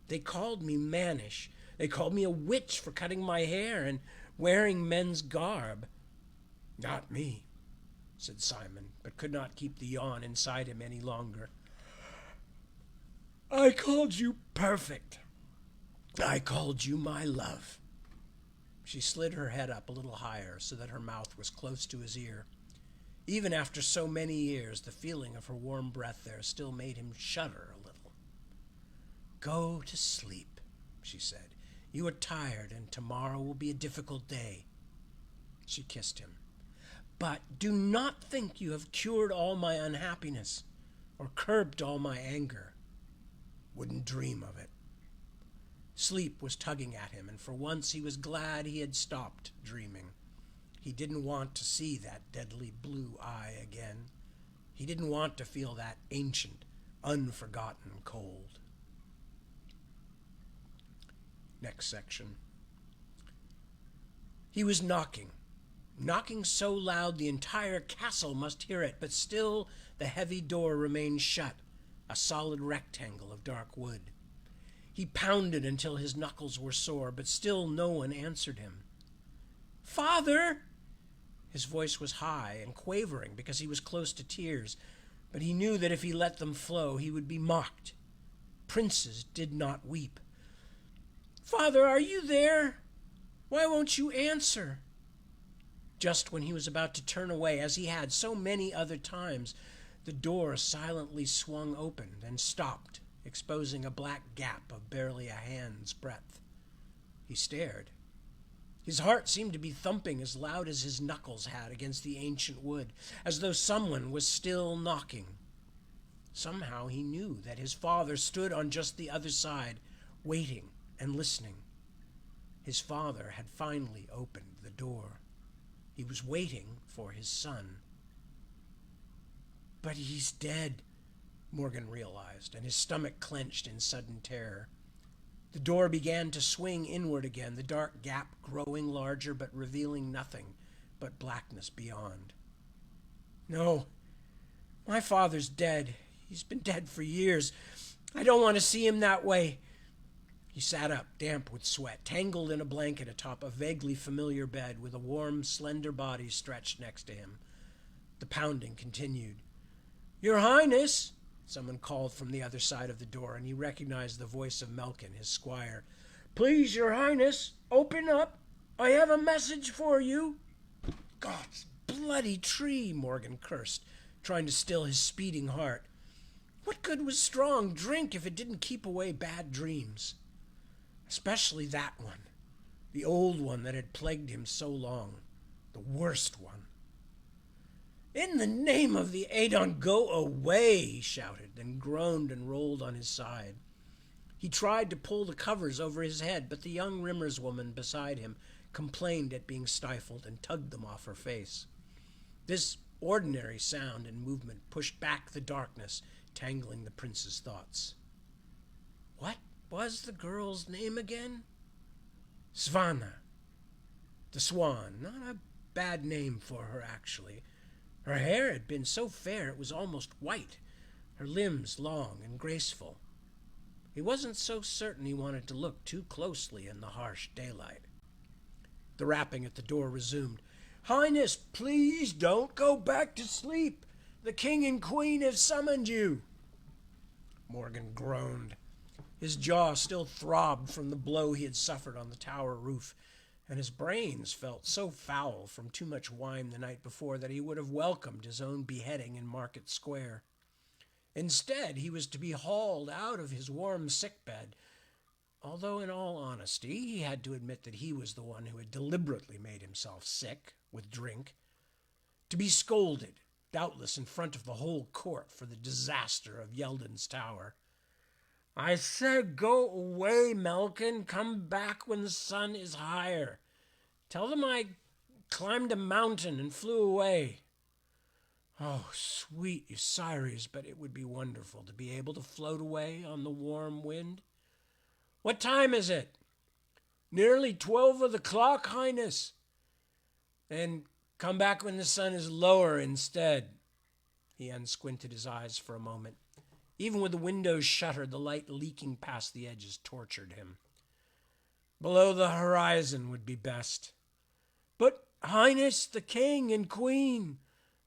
They called me mannish. They called me a witch for cutting my hair and wearing men's garb. Not me, said Simon, but could not keep the yawn inside him any longer. I called you perfect. I called you my love. She slid her head up a little higher so that her mouth was close to his ear. Even after so many years, the feeling of her warm breath there still made him shudder a little. Go to sleep, she said. You are tired, and tomorrow will be a difficult day. She kissed him. But do not think you have cured all my unhappiness or curbed all my anger. Wouldn't dream of it. Sleep was tugging at him, and for once he was glad he had stopped dreaming. He didn't want to see that deadly blue eye again. He didn't want to feel that ancient, unforgotten cold. Next section. He was knocking so loud the entire castle must hear it, but still the heavy door remained shut, a solid rectangle of dark wood. He pounded until his knuckles were sore, but still no one answered him. Father! His voice was high and quavering because he was close to tears, but he knew that if he let them flow, he would be mocked. Princes did not weep. Father, are you there? Why won't you answer? Just when he was about to turn away, as he had so many other times, the door silently swung open and stopped, exposing a black gap of barely a hand's breadth. He stared. His heart seemed to be thumping as loud as his knuckles had against the ancient wood, as though someone was still knocking. Somehow he knew that his father stood on just the other side, waiting and listening. His father had finally opened the door. He was waiting for his son. But he's dead, Morgan realized, and his stomach clenched in sudden terror. The door began to swing inward again, the dark gap growing larger but revealing nothing but blackness beyond. No, my father's dead. He's been dead for years. I don't want to see him that way. He sat up, damp with sweat, tangled in a blanket atop a vaguely familiar bed with a warm, slender body stretched next to him. The pounding continued. "Your Highness!" someone called from the other side of the door, and he recognized the voice of Melkin, his squire. "Please, Your Highness, open up. I have a message for you." "God's bloody tree," Morgan cursed, trying to still his speeding heart. What good was strong drink if it didn't keep away bad dreams? Especially that one, the old one that had plagued him so long, the worst one. "In the name of the Adon, go away," he shouted, then groaned and rolled on his side. He tried to pull the covers over his head, but the young Rimmer's woman beside him complained at being stifled and tugged them off her face. This ordinary sound and movement pushed back the darkness, tangling the prince's thoughts. What was the girl's name again? Svana. The Swan. Not a bad name for her, actually. Her hair had been so fair it was almost white, her limbs long and graceful. He wasn't so certain he wanted to look too closely in the harsh daylight. The rapping at the door resumed. "Highness, please don't go back to sleep. The king and queen have summoned you." Morgan groaned. His jaw still throbbed from the blow he had suffered on the tower roof, and his brains felt so foul from too much wine the night before that he would have welcomed his own beheading in Market Square. Instead, he was to be hauled out of his warm sickbed, although in all honesty he had to admit that he was the one who had deliberately made himself sick with drink, to be scolded, doubtless in front of the whole court, for the disaster of Yeldon's tower. "I said go away, Melkin. Come back when the sun is higher. Tell them I climbed a mountain and flew away." Oh, sweet Osiris, but it would be wonderful to be able to float away on the warm wind. "What time is it?" "Nearly 12 of the clock, Highness." "Then come back when the sun is lower instead." He unsquinted his eyes for a moment. Even with the windows shuttered, the light leaking past the edges tortured him. "Below the horizon would be best." "But, Highness, the king and queen."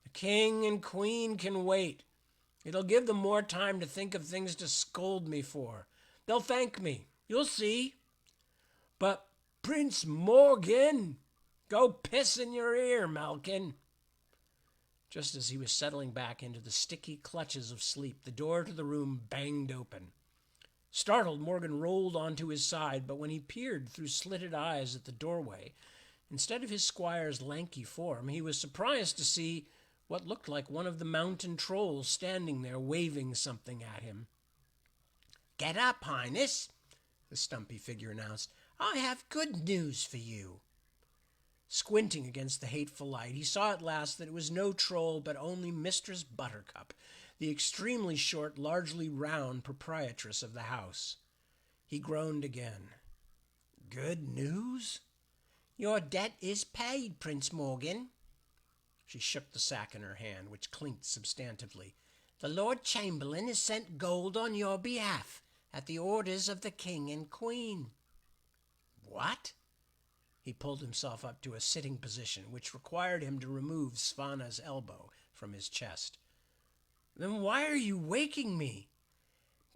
"The king and queen can wait. It'll give them more time to think of things to scold me for. They'll thank me. You'll see." "But, Prince Morgan, go piss in your ear, Melkin." Just as he was settling back into the sticky clutches of sleep, the door to the room banged open. Startled, Morgan rolled onto his side, but when he peered through slitted eyes at the doorway, instead of his squire's lanky form, he was surprised to see what looked like one of the mountain trolls standing there waving something at him. "Get up, Highness," the stumpy figure announced. "I have good news for you." Squinting against the hateful light, he saw at last that it was no troll but only Mistress Buttercup, the extremely short, largely round proprietress of the house. He groaned again. "Good news?" "Your debt is paid, Prince Morgan." She shook the sack in her hand, which clinked substantively. "The Lord Chamberlain has sent gold on your behalf, at the orders of the king and queen." "What?" He pulled himself up to a sitting position, which required him to remove Svana's elbow from his chest. "Then why are you waking me?"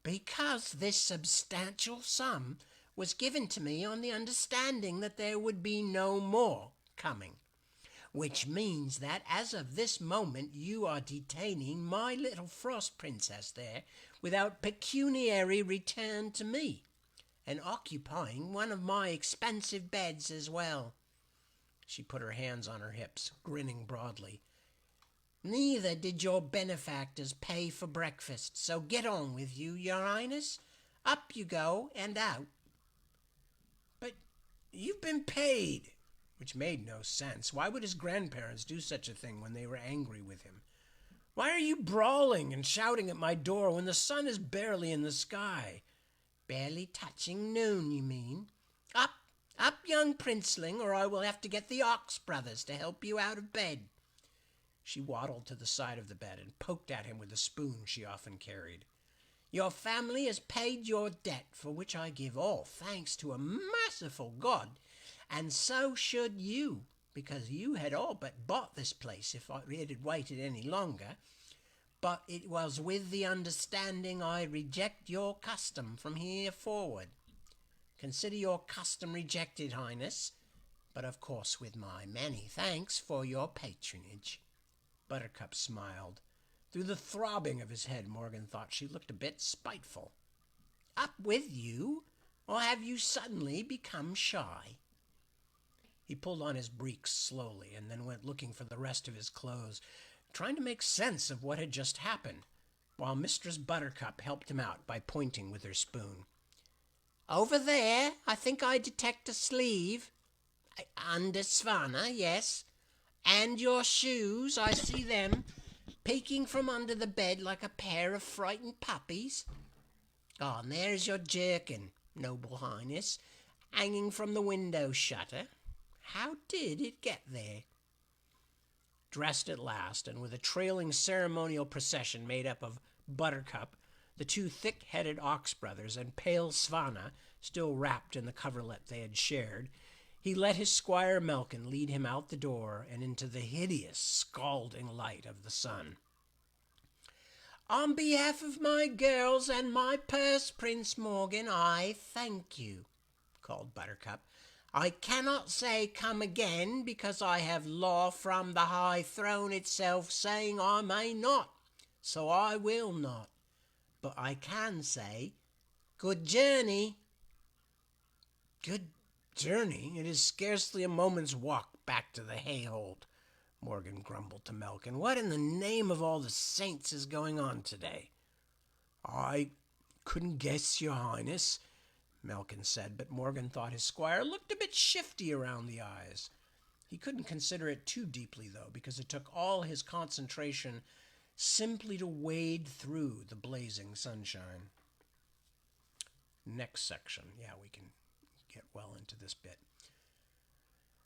"Because this substantial sum was given to me on the understanding that there would be no more coming, which means that as of this moment you are detaining my little frost princess there without pecuniary return to me, and occupying one of my expensive beds as well. She put her hands on her hips, grinning broadly. "Neither did your benefactors pay for breakfast, so get on with you, your Highness. Up you go and out." "But you've been paid," which made no sense. Why would his grandparents do such a thing when they were angry with him? "Why are you brawling and shouting at my door when the sun is barely in the sky?" "Barely touching noon, you mean? Up, up, young princeling, or I will have to get the Ox brothers to help you out of bed." She waddled to the side of the bed and poked at him with the spoon she often carried. "Your family has paid your debt, for which I give all thanks to a merciful God, and so should you, because you had all but bought this place if it had waited any longer. But it was with the understanding I reject your custom from here forward. Consider your custom rejected, Highness, but of course with my many thanks for your patronage." Buttercup smiled. Through the throbbing of his head, Morgan thought she looked a bit spiteful. "Up with you? Or have you suddenly become shy?" He pulled on his breeks slowly and then went looking for the rest of his clothes, trying to make sense of what had just happened, while Mistress Buttercup helped him out by pointing with her spoon. "Over there, I think I detect a sleeve. Under Svana, yes. And your shoes, I see them, peeking from under the bed like a pair of frightened puppies. Oh, and there's your jerkin, noble Highness, hanging from the window shutter. How did it get there?" Dressed at last, and with a trailing ceremonial procession made up of Buttercup, the two thick-headed Ox brothers, and pale Svana, still wrapped in the coverlet they had shared, he let his squire Melkin lead him out the door and into the hideous, scalding light of the sun. "On behalf of my girls and my purse, Prince Morgan, I thank you," called Buttercup. "I cannot say come again, because I have law from the high throne itself saying I may not, so I will not. But I can say, good journey." "Good journey? It is scarcely a moment's walk back to the hay-hold," Morgan grumbled to Melkin. "What in the name of all the saints is going on today?" "I couldn't guess, your Highness," Melkin said, but Morgan thought his squire looked a bit shifty around the eyes. He couldn't consider it too deeply, though, because it took all his concentration simply to wade through the blazing sunshine. Next section. Yeah, we can get well into this bit.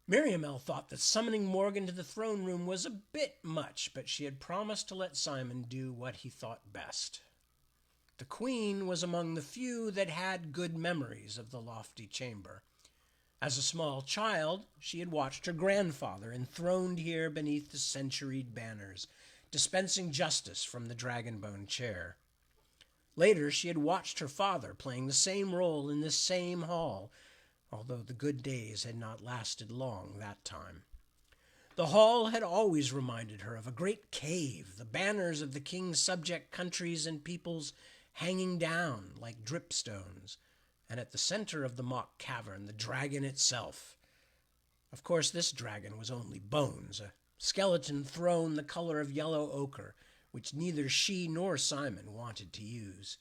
Miriamele thought that summoning Morgan to the throne room was a bit much, but she had promised to let Simon do what he thought best. The Queen was among the few that had good memories of the lofty chamber. As a small child, she had watched her grandfather enthroned here beneath the centuried banners, dispensing justice from the dragon-bone chair. Later, she had watched her father playing the same role in this same hall, although the good days had not lasted long that time. The hall had always reminded her of a great cave, the banners of the king's subject countries and peoples hanging down like dripstones, and at the center of the mock cavern the dragon itself. Of course, this dragon was only bones, a skeleton throne the color of yellow ochre, which neither she nor Simon wanted to use.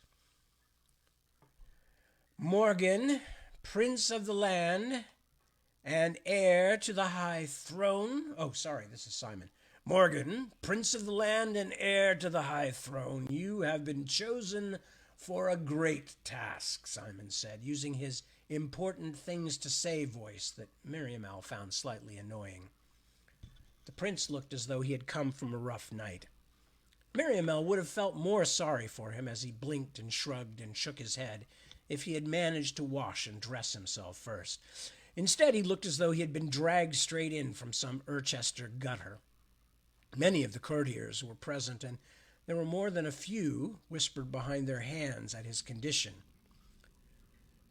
Morgan, prince of the land and heir to the high throne. Oh, sorry, this is Simon. Morgan, prince of the land and heir to the high throne, you have been chosen for a great task, Simon said, using his important things to say voice that Miriamele found slightly annoying. The prince looked as though he had come from a rough night. Miriamele would have felt more sorry for him as he blinked and shrugged and shook his head if he had managed to wash and dress himself first. Instead, he looked as though he had been dragged straight in from some Irchester gutter. Many of the courtiers were present, and there were more than a few whispered behind their hands at his condition.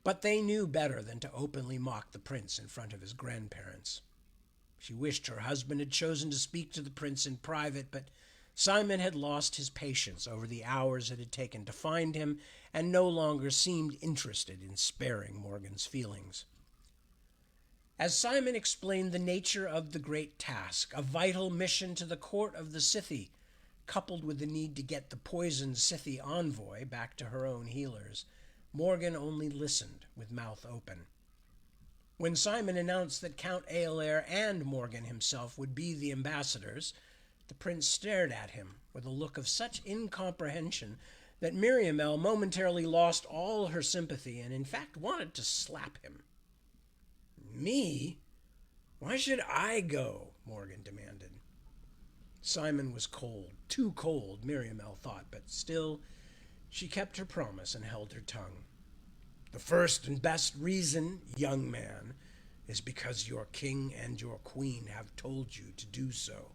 But they knew better than to openly mock the prince in front of his grandparents. She wished her husband had chosen to speak to the prince in private, but Simon had lost his patience over the hours it had taken to find him and no longer seemed interested in sparing Morgan's feelings. As Simon explained the nature of the great task, a vital mission to the court of the Scythi, coupled with the need to get the poisoned Scythi envoy back to her own healers, Morgan only listened with mouth open. When Simon announced that Count Aolair and Morgan himself would be the ambassadors, the prince stared at him with a look of such incomprehension that Miriamele momentarily lost all her sympathy and in fact wanted to slap him. "Me? Why should I go?" Morgan demanded. Simon was cold, too cold, Miriamele thought, but still she kept her promise and held her tongue. "The first and best reason, young man, is because your king and your queen have told you to do so.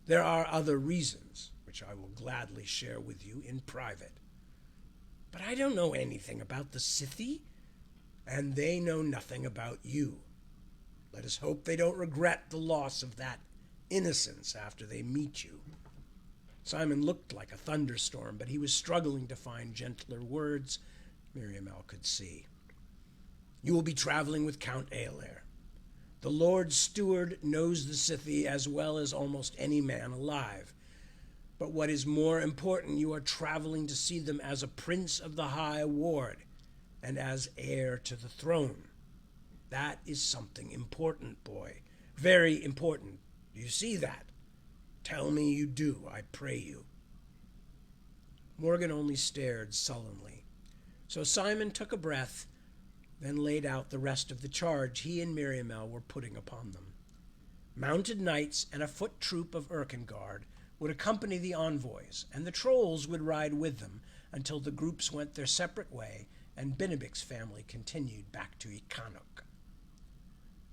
There are other reasons, which I will gladly share with you in private. But I don't know anything about the Scythi, and they know nothing about you. Let us hope they don't regret the loss of that innocence after they meet you." Simon looked like a thunderstorm, but he was struggling to find gentler words, Miriamele could see. "You will be traveling with Count Aolair. The Lord Steward knows the Scythi as well as almost any man alive. But what is more important, you are traveling to see them as a prince of the High Ward and as heir to the throne. That is something important, boy. Very important. Do you see that? Tell me you do, I pray you." Morgan only stared sullenly. So Simon took a breath, then laid out the rest of the charge he and Miriamele were putting upon them. Mounted knights and a foot troop of Erkenguard would accompany the envoys, and the trolls would ride with them until the groups went their separate way and Benebic's family continued back to Ikanuk.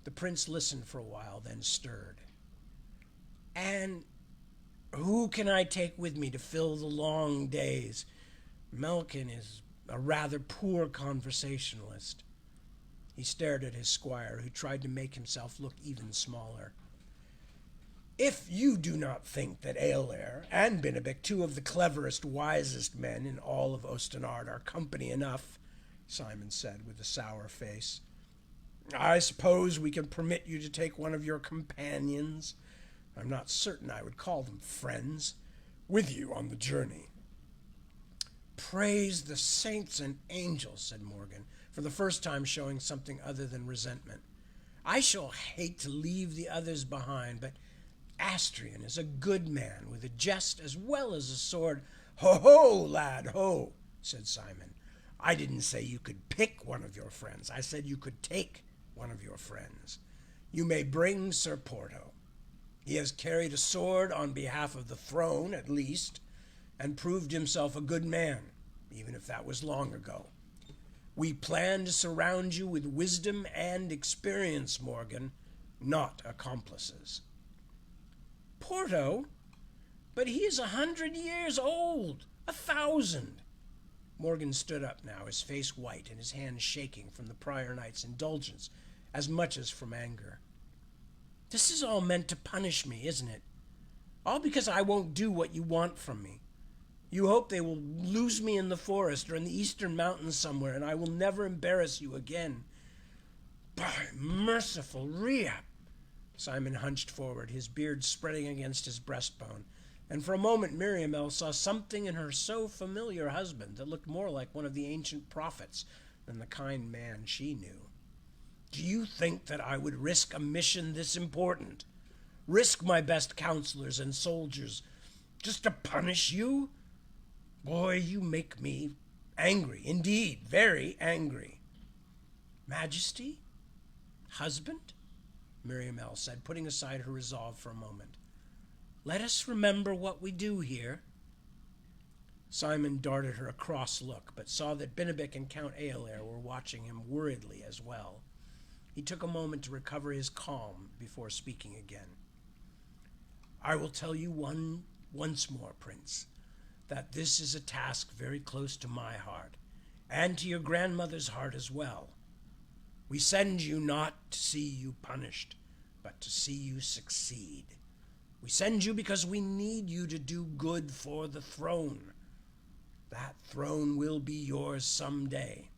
The prince listened for a while, then stirred. "And who can I take with me to fill the long days? Melkin is a rather poor conversationalist." He stared at his squire, who tried to make himself look even smaller. "If you do not think that Aolair and Benebic, two of the cleverest, wisest men in all of Ostenard, are company enough," Simon said with a sour face, "I suppose we can permit you to take one of your companions, I'm not certain I would call them friends, with you on the journey." "Praise the saints and angels," said Morgan, for the first time showing something other than resentment. "I shall hate to leave the others behind, but Astrian is a good man with a jest as well as a sword." "Ho, ho, lad, ho," said Simon. "I didn't say you could pick one of your friends. I said you could take one of your friends. You may bring Sir Porto. He has carried a sword on behalf of the throne, at least, and proved himself a good man, even if that was long ago. We plan to surround you with wisdom and experience, Morgan, not accomplices." "Porto? But he is 100 years old, 1,000. Morgan stood up now, his face white and his hands shaking from the prior night's indulgence as much as from anger. "This is all meant to punish me, isn't it? All because I won't do what you want from me. You hope they will lose me in the forest or in the eastern mountains somewhere, and I will never embarrass you again. By merciful Rhea!" Simon hunched forward, his beard spreading against his breastbone, and for a moment Miriamele saw something in her so familiar husband that looked more like one of the ancient prophets than the kind man she knew. "Do you think that I would risk a mission this important? Risk my best counselors and soldiers just to punish you? Boy, you make me angry, indeed, very angry." "Majesty? Husband?" Miriamele said, putting aside her resolve for a moment. "Let us remember what we do here." Simon darted her a cross look, but saw that Benebic and Count Aolair were watching him worriedly as well. He took a moment to recover his calm before speaking again. "I will tell you once more, Prince, that this is a task very close to my heart, and to your grandmother's heart as well. We send you not to see you punished, but to see you succeed. We send you because we need you to do good for the throne. That throne will be yours someday."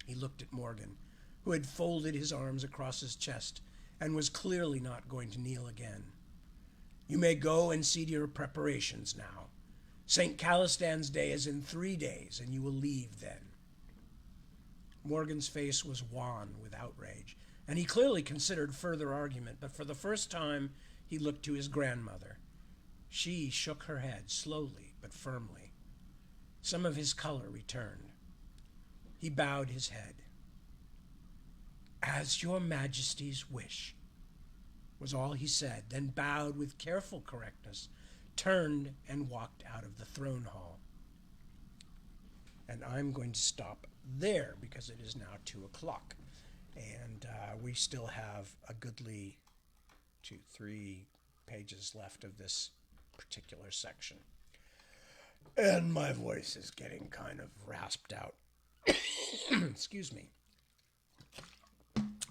He looked at Morgan, who had folded his arms across his chest and was clearly not going to kneel again. You may go and see to your preparations now. St. Calistan's Day is in 3 days, and you will leave then. Morgan's face was wan with outrage, and he clearly considered further argument, but for the first time he looked to his grandmother. She shook her head slowly but firmly. Some of his color returned. He bowed his head. "As your Majesty's wish," was all he said, then bowed with careful correctness, turned, and walked out of the throne hall. And I'm going to stop there because it is now 2 o'clock. And we still have a goodly 3 pages left of this particular section. And my voice is getting kind of rasped out. Excuse me.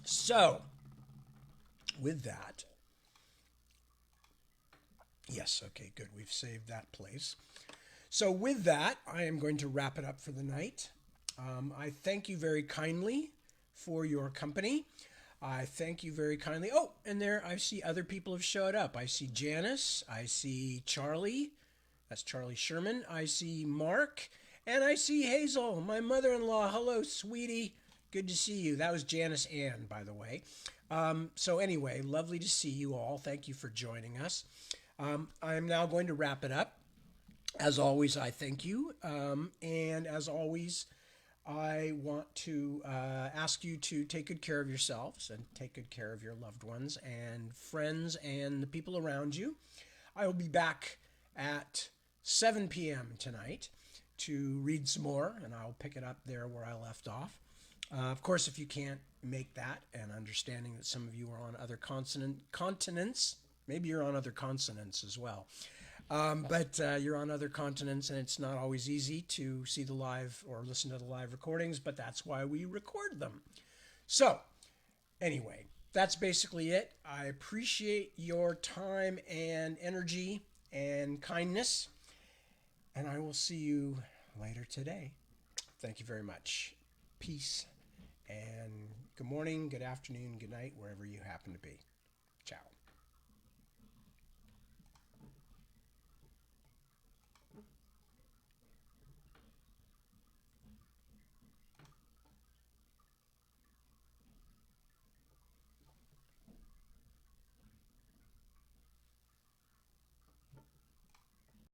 So, with that, yes, okay, good. We've saved that place. So with that, I am going to wrap it up for the night. I thank you very kindly for your company. I thank you very kindly. Oh, and there I see other people have showed up. I see Janice. I see Charlie. That's Charlie Sherman. I see Mark. And I see Hazel, my mother-in-law. Hello, sweetie. Good to see you. That was Janice Ann, by the way. So anyway, lovely to see you all. Thank you for joining us. I am now going to wrap it up. As always, I thank you. And as always, I want to ask you to take good care of yourselves and take good care of your loved ones and friends and the people around you. I will be back at 7 p.m. tonight to read some more, and I'll pick it up there where I left off. Of course, if you can't make that, and understanding that some of you are on other continents, maybe you're on other consonants as well. But you're on other continents, and it's not always easy to see the live or listen to the live recordings, but that's why we record them. So, anyway, that's basically it. I appreciate your time and energy and kindness, and I will see you later today. Thank you very much. Peace, and good morning, good afternoon, good night, wherever you happen to be.